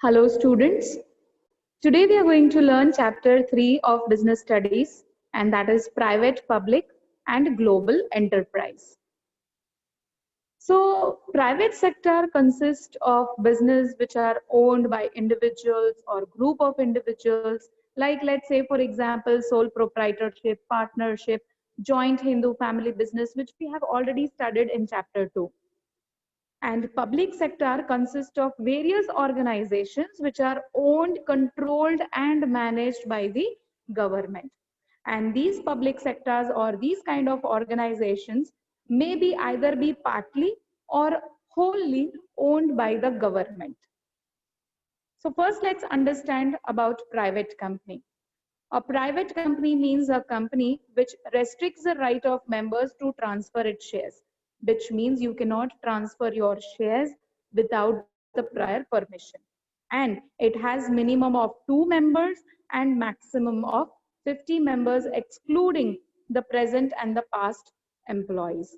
Hello students. Today we are going to learn chapter 3 of business studies, and that is private, public and global enterprise. So private sector consists of business which are owned by individuals or group of individuals, like let's say for example sole proprietorship, partnership, joint Hindu family business, which we have already studied in chapter 2. And public sector consists of various organizations which are owned, controlled and managed by the government. And these public sectors or these kind of organizations may be either be partly or wholly owned by the government. So first let's understand about private company. A private company means a company which restricts the right of members to transfer its shares, which means you cannot transfer your shares without the prior permission. And it has minimum of 2 members and maximum of 50 members, excluding the present and the past employees.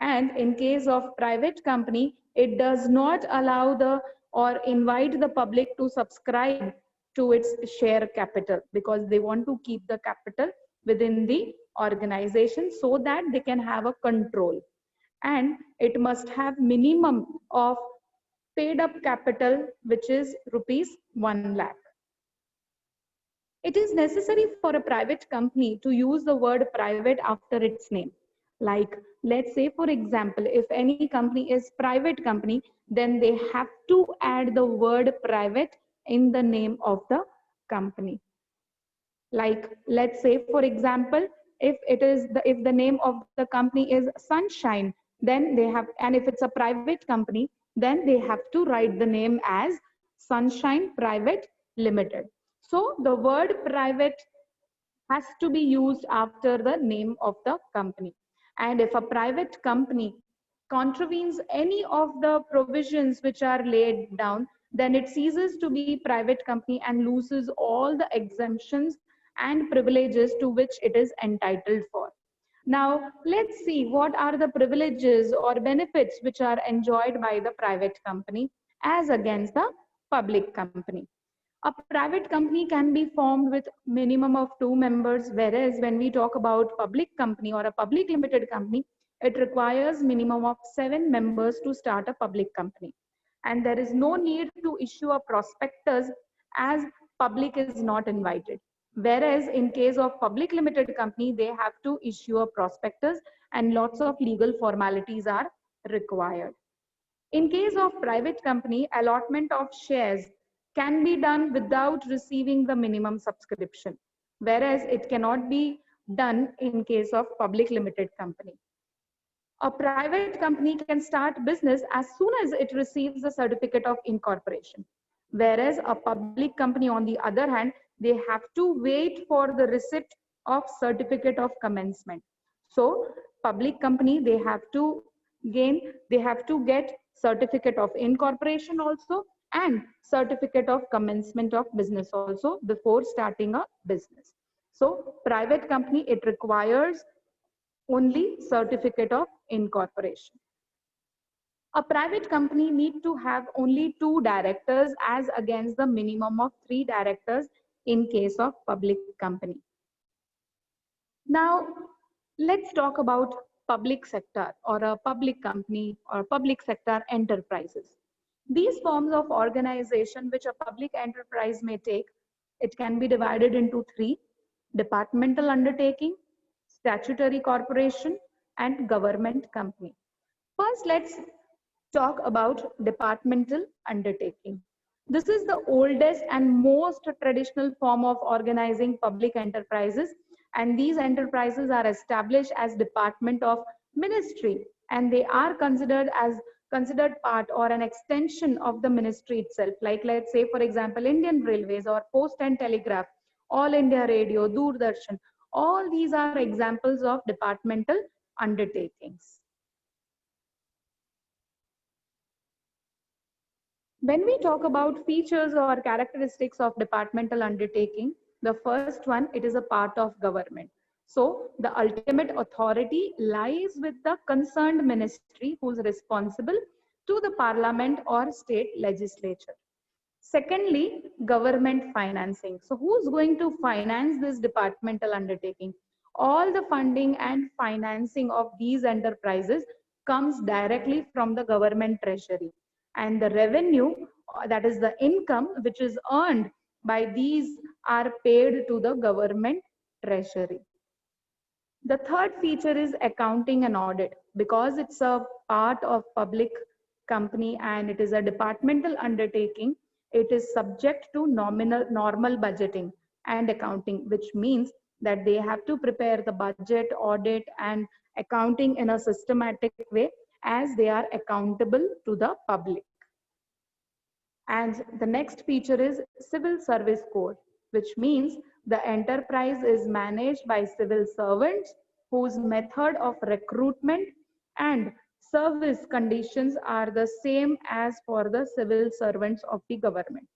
And in case of private company, it does not allow the or invite the public to subscribe to its share capital, because they want to keep the capital within the organization so that they can have a control. And it must have minimum of paid up capital, which is rupees 1 lakh. It is necessary for a private company to use the word private after its name. Like, let's say, for example, if any company is private company, then they have to add the word private in the name of the company. Like, let's say, for example, if the name of the company is Sunshine, then they have, and if it's a private company, then they have to write the name as Sunshine Private Limited. So the word private has to be used after the name of the company. And if a private company contravenes any of the provisions which are laid down, then it ceases to be private company and loses all the exemptions and privileges to which it is entitled for. Now, let's see what are the privileges or benefits which are enjoyed by the private company as against the public company. A private company can be formed with minimum of 2 members, whereas when we talk about public company or a public limited company, it requires minimum of 7 members to start a public company. And there is no need to issue a prospectus as public is not invited. Whereas in case of public limited company, they have to issue a prospectus and lots of legal formalities are required. In case of private company, allotment of shares can be done without receiving the minimum subscription, whereas it cannot be done in case of public limited company. A private company can start business as soon as it receives a certificate of incorporation, whereas a public company, on the other hand, they have to wait for the receipt of certificate of commencement. So public company, they have to get certificate of incorporation also and certificate of commencement of business also before starting a business. So private company, it requires only certificate of incorporation. A private company need to have only 2 directors as against the minimum of 3 directors in case of public company. Now, let's talk about public sector or a public company or public sector enterprises. These forms of organization which a public enterprise may take, it can be divided into 3: departmental undertaking, statutory corporation, and government company. First, let's talk about departmental undertaking. This is the oldest and most traditional form of organizing public enterprises, and these enterprises are established as department of ministry, and they are considered part or an extension of the ministry itself. Like, let's say for example, Indian Railways or Post and Telegraph, All India Radio, Doordarshan, all these are examples of departmental undertakings. When we talk about features or characteristics of departmental undertaking, the first one, it is a part of government. So the ultimate authority lies with the concerned ministry, who is responsible to the parliament or state legislature. Secondly, government financing. So who's going to finance this departmental undertaking? All the funding and financing of these enterprises comes directly from the government treasury. And the revenue, that is the income which is earned by these, are paid to the government treasury. The third feature is accounting and audit. Because it's a part of public company and it is a departmental undertaking, it is subject to normal budgeting and accounting, which means that they have to prepare the budget, audit, and accounting in a systematic way as they are accountable to the public. And the next feature is civil service code, which means the enterprise is managed by civil servants whose method of recruitment and service conditions are the same as for the civil servants of the government.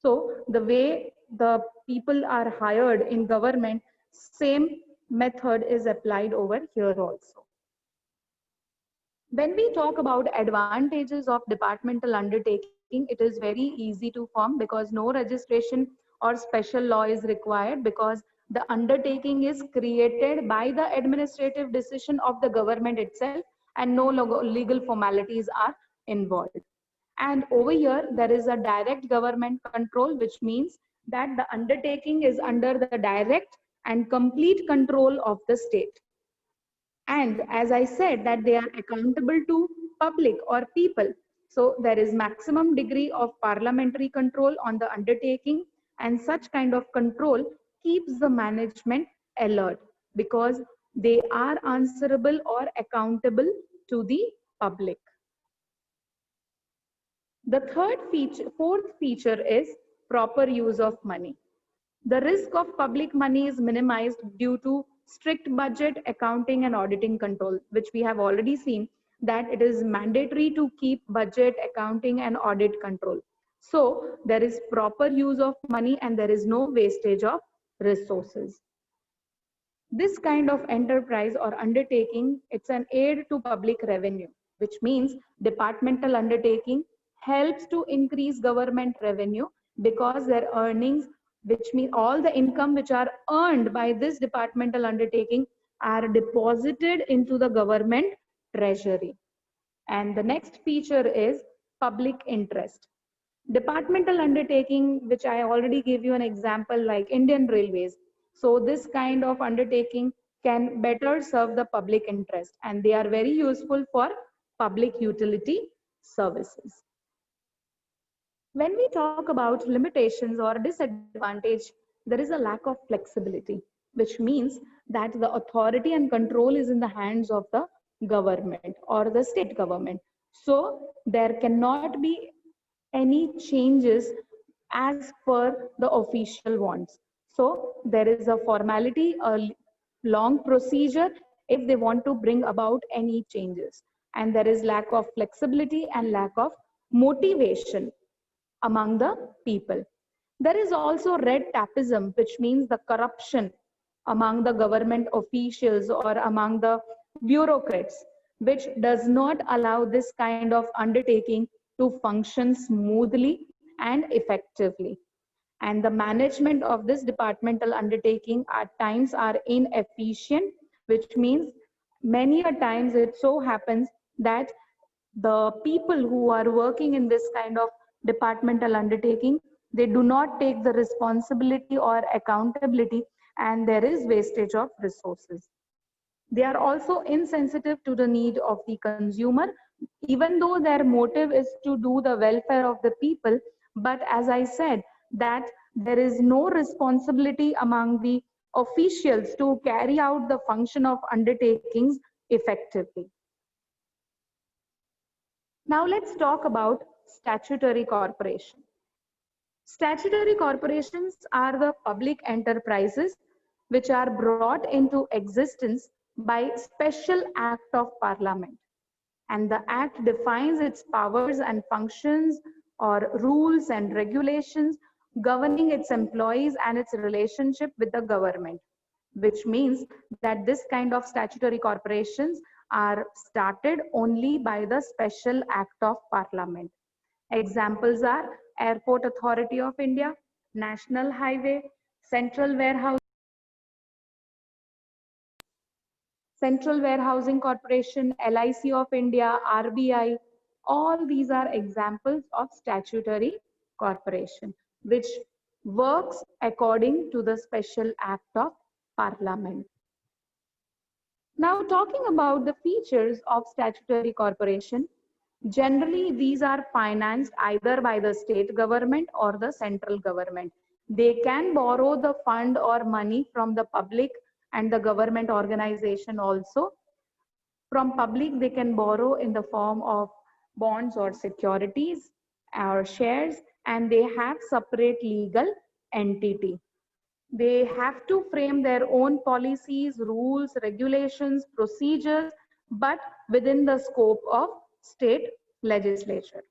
So the way the people are hired in government, same method is applied over here also. When we talk about advantages of departmental undertaking, it is very easy to form because no registration or special law is required, because the undertaking is created by the administrative decision of the government itself and no legal formalities are involved. And over here, there is a direct government control, which means that the undertaking is under the direct and complete control of the state. And as I said, that they are accountable to public or people. So there is maximum degree of parliamentary control on the undertaking, and such kind of control keeps the management alert because they are answerable or accountable to the public. The fourth feature is proper use of money. The risk of public money is minimized due to strict budget, accounting, and auditing control, which we have already seen that it is mandatory to keep budget, accounting, and audit control. So there is proper use of money and there is no wastage of resources. This kind of enterprise or undertaking, it's an aid to public revenue, which means departmental undertaking helps to increase government revenue because their earnings, which mean all the income which are earned by this departmental undertaking, are deposited into the government treasury. And the next feature is public interest. Departmental undertaking, which I already gave you an example like Indian Railways. So this kind of undertaking can better serve the public interest and they are very useful for public utility services. When we talk about limitations or disadvantage, there is a lack of flexibility, which means that the authority and control is in the hands of the government or the state government. So there cannot be any changes as per the official wants. So there is a formality, a long procedure if they want to bring about any changes. And there is lack of flexibility and lack of motivation among the people. There is also red tapeism, which means the corruption among the government officials or among the bureaucrats, which does not allow this kind of undertaking to function smoothly and effectively. And the management of this departmental undertaking at times are inefficient, which means many a times it so happens that the people who are working in this kind of departmental undertaking, they do not take the responsibility or accountability and there is wastage of resources. They are also insensitive to the need of the consumer, even though their motive is to do the welfare of the people. But as I said, that there is no responsibility among the officials to carry out the function of undertakings effectively. Now let's talk about statutory corporation. Statutory corporations are the public enterprises which are brought into existence by special act of parliament. And the act defines its powers and functions or rules and regulations governing its employees and its relationship with the government, which means that this kind of statutory corporations are started only by the special act of parliament. Examples are Airport Authority of India, National Highway, Central Warehouse, Central Warehousing Corporation, LIC of India, RBI. All these are examples of statutory corporation, which works according to the special act of Parliament. Now, talking about the features of statutory corporation, generally these are financed either by the state government or the central government. They can borrow the fund or money from the public and the government organization also. From public, they can borrow in the form of bonds or securities or shares, and they have separate legal entity. They have to frame their own policies, rules, regulations, procedures, but within the scope of state legislature.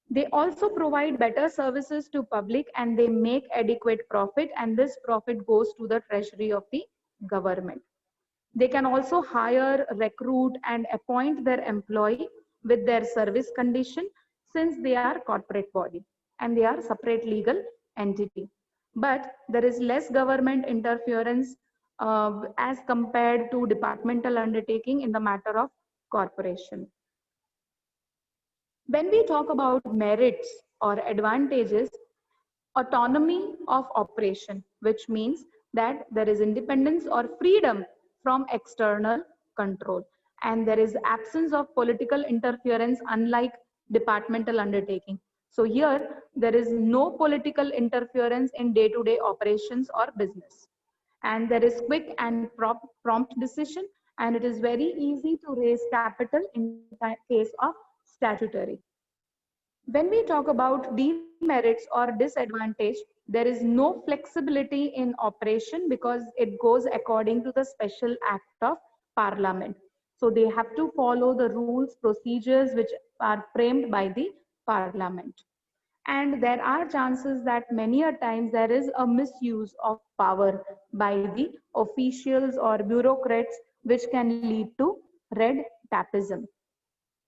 They also provide better services to public and they make adequate profit, and this profit goes to the treasury of the government. They can also hire, recruit, and appoint their employee with their service condition, since they are corporate body and they are separate legal entity. But there is less government interference as compared to departmental undertaking in the matter of corporation. When we talk about merits or advantages, autonomy of operation, which means that there is independence or freedom from external control, and there is absence of political interference unlike departmental undertaking. So here there is no political interference in day-to-day operations or business, and there is quick and prompt decision, and it is very easy to raise capital in case of statutory. When we talk about demerits or disadvantage, there is no flexibility in operation because it goes according to the special act of Parliament. So they have to follow the rules, procedures which are framed by the Parliament. And there are chances that many a times there is a misuse of power by the officials or bureaucrats, which can lead to red tapism.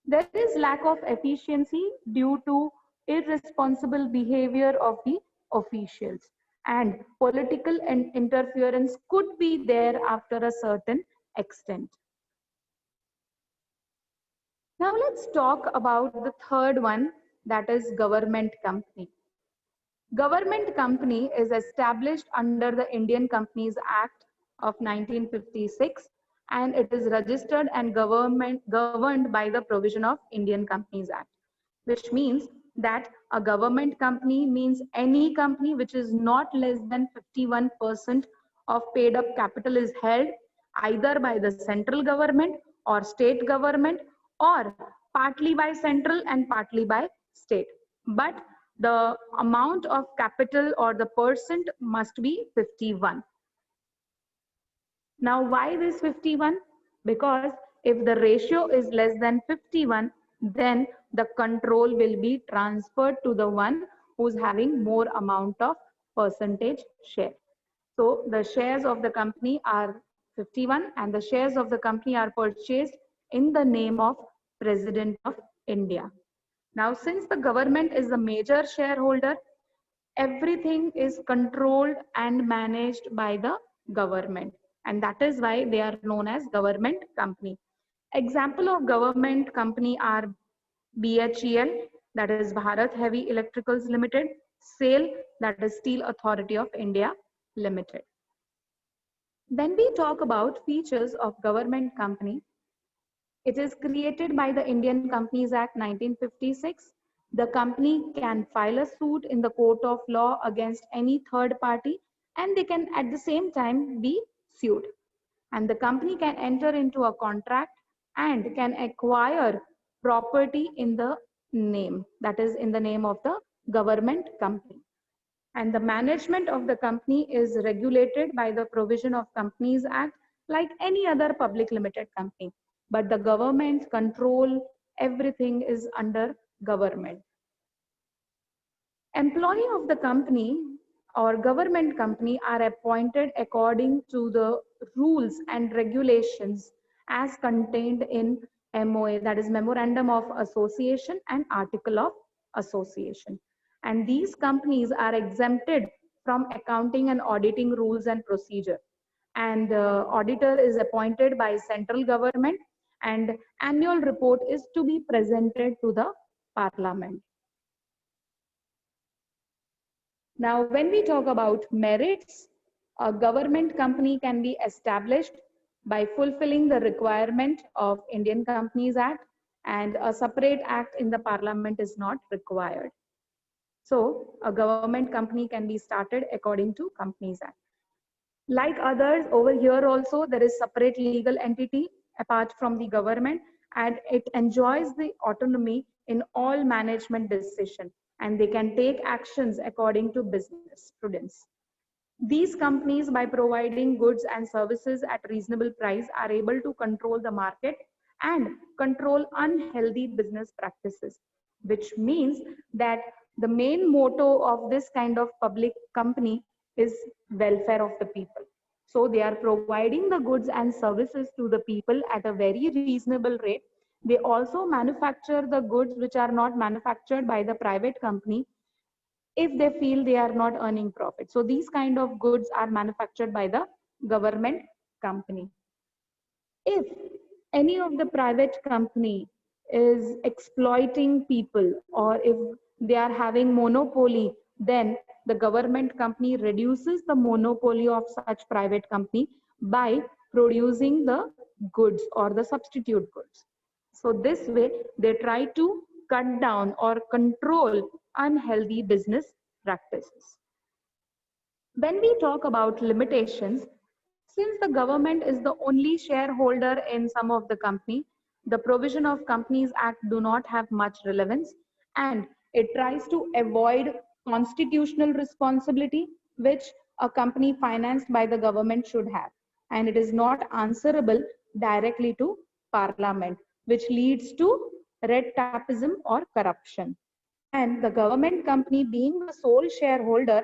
There is lack of efficiency due to irresponsible behavior of the officials, and political interference could be there after a certain extent. Now let's talk about the third one, that is government company. Government company is established under the Indian Companies Act of 1956, and it is registered and governed by the provision of Indian Companies Act, which means that a government company means any company which is not less than 51% of paid up capital is held either by the central government or state government, or partly by central and partly by state. But the amount of capital or the percent must be 51. Now, why this 51? Because if the ratio is less than 51, then the control will be transferred to the one who's having more amount of percentage share. So the shares of the company are 51 and the shares of the company are purchased in the name of President of India. Now, since the government is the major shareholder, everything is controlled and managed by the government, and that is why they are known as government company. Example of government company are BHEL, that is Bharat Heavy Electricals Limited, SAIL, that is Steel Authority of India Limited. When we talk about features of government company, it is created by the Indian Companies Act 1956. The company can file a suit in the court of law against any third party, and they can at the same time be sued. And the company can enter into a contract and can acquire property in the name, that is in the name of the government company. And the management of the company is regulated by the provision of Companies Act like any other public limited company. But the government control, everything is under government. Employee of the company or government company are appointed according to the rules and regulations as contained in MOA, that is Memorandum of Association and Article of Association. and these companies are exempted from accounting and auditing rules and procedure. And the auditor is appointed by central government, and annual report is to be presented to the parliament. Now, when we talk about merits, a government company can be established by fulfilling the requirement of Indian Companies Act, and a separate act in the parliament is not required. So a government company can be started according to Companies Act. Like others, over here also there is separate legal entity apart from the government, and it enjoys the autonomy in all management decision, and they can take actions according to business prudence. These companies, by providing goods and services at reasonable price, are able to control the market and control unhealthy business practices, which means that the main motto of this kind of public company is welfare of the people. So they are providing the goods and services to the people at a very reasonable rate. They also manufacture the goods which are not manufactured by the private company if they feel they are not earning profit. So these kind of goods are manufactured by the government company. If any of the private company is exploiting people, or if they are having monopoly, then the government company reduces the monopoly of such private company by producing the goods or the substitute goods. So this way they try to cut down or control unhealthy business practices. When we talk about limitations, since the government is the only shareholder in some of the company, the provision of Companies Act do not have much relevance, and it tries to avoid constitutional responsibility which a company financed by the government should have, and it is not answerable directly to parliament, which leads to red tapeism or corruption. And the government company being the sole shareholder,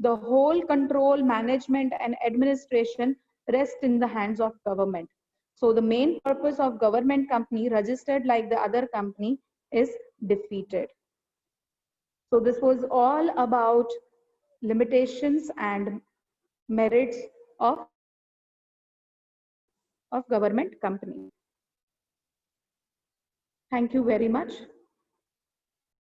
the whole control, management, and administration rest in the hands of government. So the main purpose of government company registered like the other company is defeated. So this was all about limitations and merits of government company. Thank you very much.